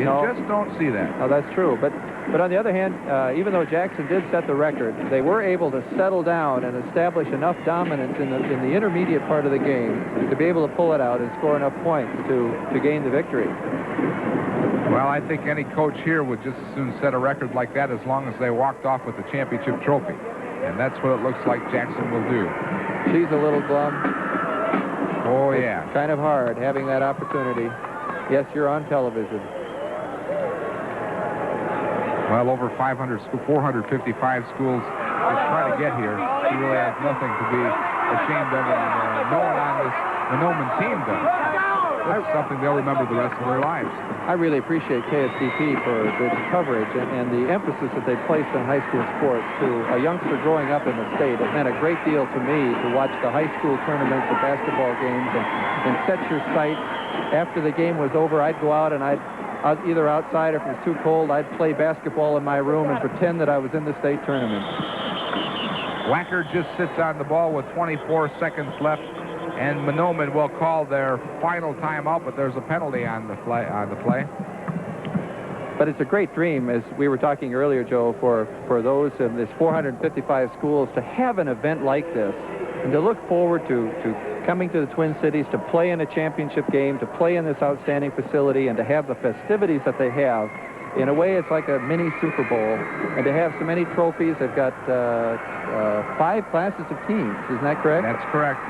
You just don't see that. No, that's true. But on the other hand, even though Jackson did set the record, they were able to settle down and establish enough dominance in the intermediate part of the game to be able to pull it out and score enough points to gain the victory. Well, I think any coach here would just as soon set a record like that as long as they walked off with the championship trophy. And that's what it looks like Jackson will do. She's a little glum. Oh, yeah. It's kind of hard having that opportunity. Yes, you're on television. Well, over 500 455 schools is trying to get here. She really has nothing to be ashamed of, and no one on this Mahnomen team does. That's something they'll remember the rest of their lives. I really appreciate KSTP for the coverage and the emphasis that they placed on high school sports. To a youngster growing up in the state, it meant a great deal to me to watch the high school tournaments, the basketball games, and set your sights. After the game was over, I'd go out and I'd either outside, or if it was too cold, I'd play basketball in my room and pretend that I was in the state tournament. Wacker just sits on the ball with 24 seconds left, and Mahnomen will call their final timeout, but there's a penalty on the play. But it's a great dream, as we were talking earlier, Joe, for those in this 455 schools to have an event like this and to look forward to coming to the Twin Cities to play in a championship game, to play in this outstanding facility, and to have the festivities that they have. In a way, it's like a mini Super Bowl. And to have so many trophies, they've got 5 classes of teams. Isn't that correct? That's correct.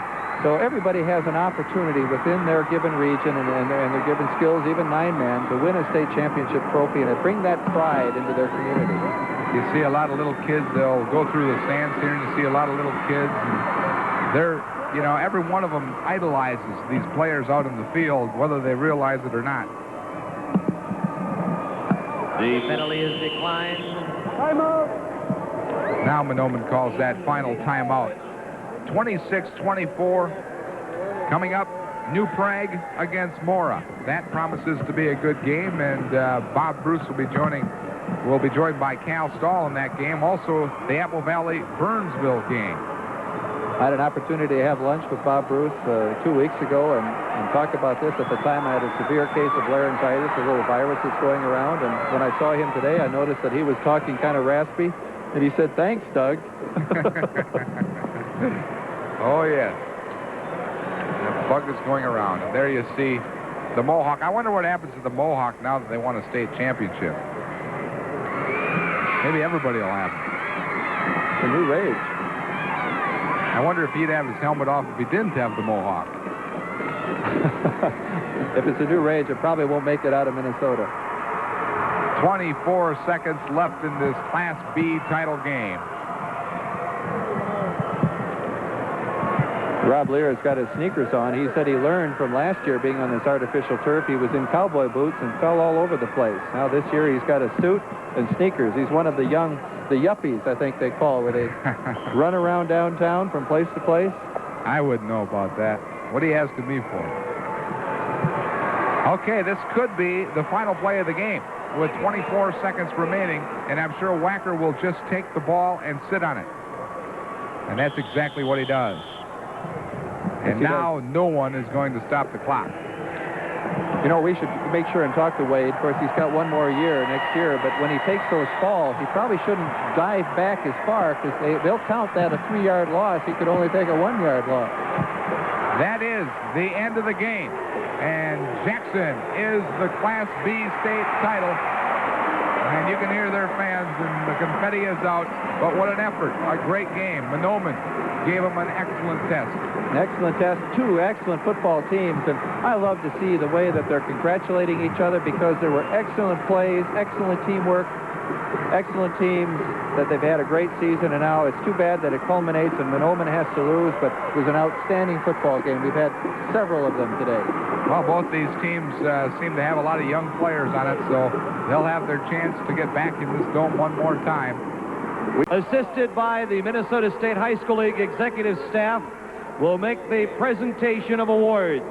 So everybody has an opportunity within their given region and their given skills, even 9-man, to win a state championship trophy and to bring that pride into their community. You see a lot of little kids, they'll go through the stands here, and you see a lot of little kids, and they're, you know, every one of them idolizes these players out in the field, whether they realize it or not. The penalty is declined. Timeout. Now Mahnomen calls that final timeout. 26-24. Coming up, New Prague against Mora. That promises to be a good game, and Bob Bruce will be joined by Cal Stahl in that game. Also, the Apple Valley Burnsville game. I had an opportunity to have lunch with Bob Bruce 2 weeks ago and talk about this. At the time, I had a severe case of laryngitis, a little virus that's going around, and when I saw him today, I noticed that he was talking kind of raspy, and he said, "Thanks, Doug." Oh, yes. The bug is going around. And there you see the Mohawk. I wonder what happens to the Mohawk now that they won a state championship. Maybe everybody will have it. It's a new rage. I wonder if he'd have his helmet off if he didn't have the Mohawk. If it's a new rage, it probably won't make it out of Minnesota. 24 seconds left in this Class B title game. Rob Lear has got his sneakers on. He said he learned from last year being on this artificial turf. He was in cowboy boots and fell all over the place. Now this year he's got a suit and sneakers. He's one of the yuppies, I think they call, where they run around downtown from place to place. I wouldn't know about that. What are you asking me for? Okay, this could be the final play of the game with 24 seconds remaining, and I'm sure Wacker will just take the ball and sit on it. And that's exactly what he does. And now no one is going to stop the clock. You know, we should make sure and talk to Wade. Of course, he's got one more year next year, but when he takes those falls, he probably shouldn't dive back as far, because they'll count that a 3-yard loss. He could only take a 1-yard loss. That is the end of the game. And Jackson is the Class B state title. And you can hear their fans, and the confetti is out. But what an effort. A great game. Mahnomen gave them an excellent test. An excellent test. 2 excellent football teams. And I love to see the way that they're congratulating each other, because there were excellent plays, excellent teamwork, excellent teams, that they've had a great season. And now it's too bad that it culminates and Mahnomen has to lose, but it was an outstanding football game. We've had several of them today. Well, both these teams seem to have a lot of young players on it, so they'll have their chance to get back in this dome one more time. Assisted by the Minnesota State High School League executive staff, will make the presentation of awards.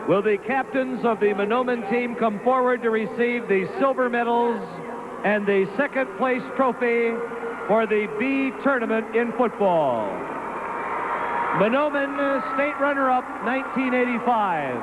Will the captains of the Mahnomen team come forward to receive the silver medals and the second place trophy for the B tournament in football? Mahnomen State runner-up 1985.